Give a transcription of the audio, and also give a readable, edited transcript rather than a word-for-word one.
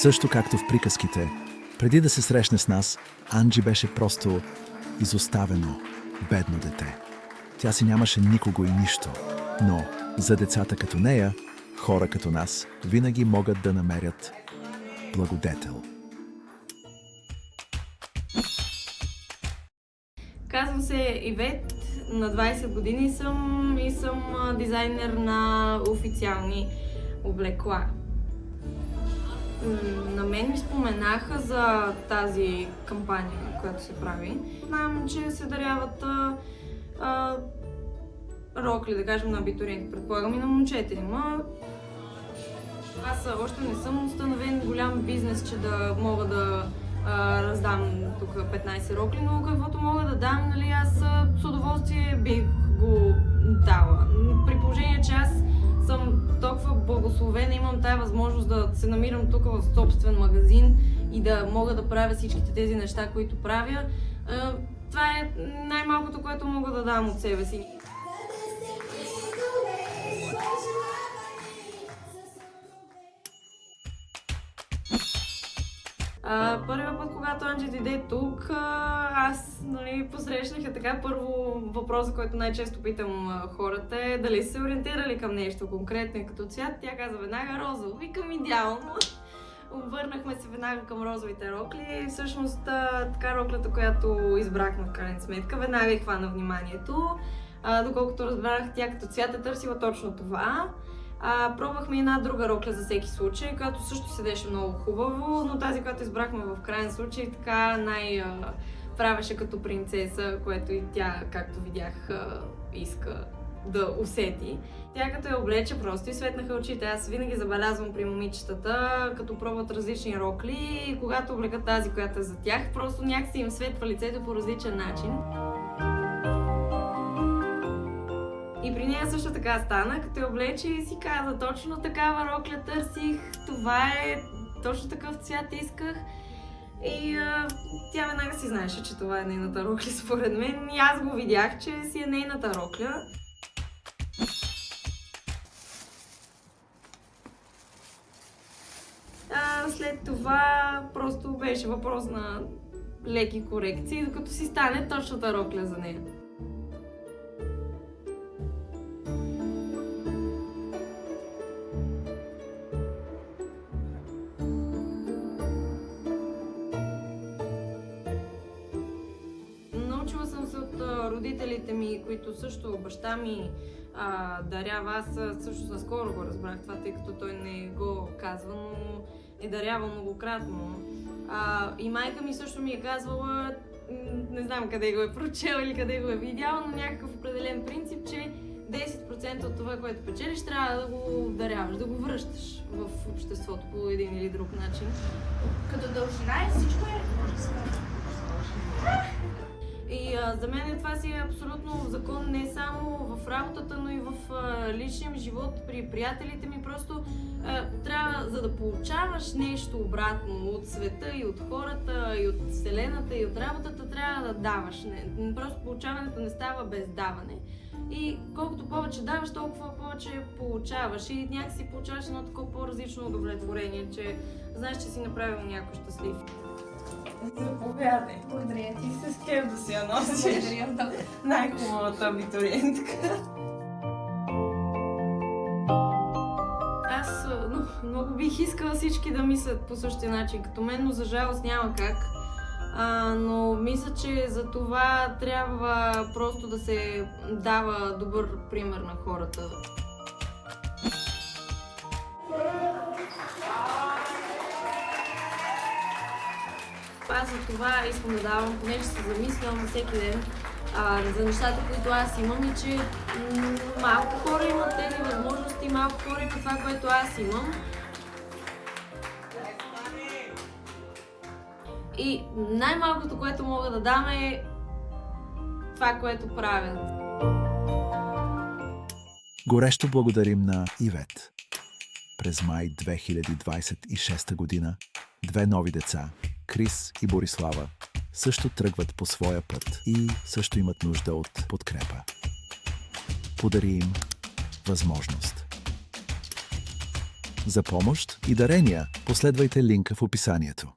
Също както в приказките, преди да се срещне с нас, Анджи беше просто изоставено, бедно дете. Тя си нямаше никого и нищо. Но за децата като нея, хора като нас, винаги могат да намерят благодетел. Казвам се Ивет, на 20 години съм и съм дизайнер на официални облекла. На мен ми споменаха за тази кампания, която се прави. Знам, че се даряват рокли, да кажем, на абитуриенти, предполагам и на момчета. Аз още не съм установен голям бизнес, че да мога да раздам тук 15 рокли, но каквото мога да дам, нали, аз с удоволствие бих го дала. При положение, че аз съм толкова благословена, имам тая възможност да се намирам тук в собствен магазин и да мога да правя всичките тези неща, които правя. Това е най-малкото, което мога да дам от себе си. Първият път, когато Анджи дойде тук, аз посрещнах така. Първо въпросът, който най-често питам хората е дали са се ориентирали към нещо конкретно и като цвят. Тя каза веднага розово. Викам идеално. Обърнахме се веднага към розовите рокли. Всъщност така роклята, която избрахме в крайна сметка, веднага и хвана вниманието. Доколкото разбрах, тя като цвят е търсила точно това. Пробвахме една друга рокля за всеки случай, която също седеше много хубаво, но тази, която избрахме в крайен случай, така правеше като принцеса, което и тя, както видях, иска да усети. Тя като я облече просто и светнаха очите. Аз винаги забелязвам при момичетата, като пробват различни рокли и когато облекат тази, която е за тях, просто някакси им светва лицето по различен начин. И при нея също така стана, като я облече и си каза, точно такава рокля търсих, това е, точно такъв цвят исках. И тя веднага си знаеше, че това е нейната рокля според мен. И аз го видях, че си е нейната рокля. След това просто беше въпрос на леки корекции, докато си стане точната рокля за нея. Научила съм се от родителите ми, които също баща ми дарява. Аз също наскоро го разбрах това, тъй като той не го казва, но е дарявал многократно. И майка ми също ми е казвала, не знам къде го е прочела или къде го е видяла, но някакъв определен принцип, че 10% от това, което печелиш, трябва да го даряваш, да го връщаш в обществото по един или друг начин. Като дължина и всичко може да се прави. И за мен това си е абсолютно закон не само в работата, но и в личния ми живот, при приятелите ми. Просто трябва, за да получаваш нещо обратно от света и от хората, и от вселената, и от работата, трябва да даваш. Просто получаването не става без даване. И колкото повече даваш, толкова повече получаваш. И някакси получаваш едно такова по-различно удовлетворение, че знаеш, че си направил някой щастлив. Заповядай. Благодаря ти. С кеф да си я носиш. Благодаря много. Най-хубавата абитуриентка. Аз много бих искала всички да мислят по същия начин като мен, но за жалост няма как. Но мисля, че за това трябва просто да се дава добър пример на хората. Аз за това искам да давам, понеже се замислям всеки ден за нещата, които аз имам и че малко хора имат тези възможности, малко хора и по това, което аз имам. И най-малкото, което мога да дам е това, което правят. Горещо благодарим на Ивет. През май 2026 година две нови деца, Крис и Борислава, също тръгват по своя път и също имат нужда от подкрепа. Подари им възможност. За помощ и дарения последвайте линка в описанието.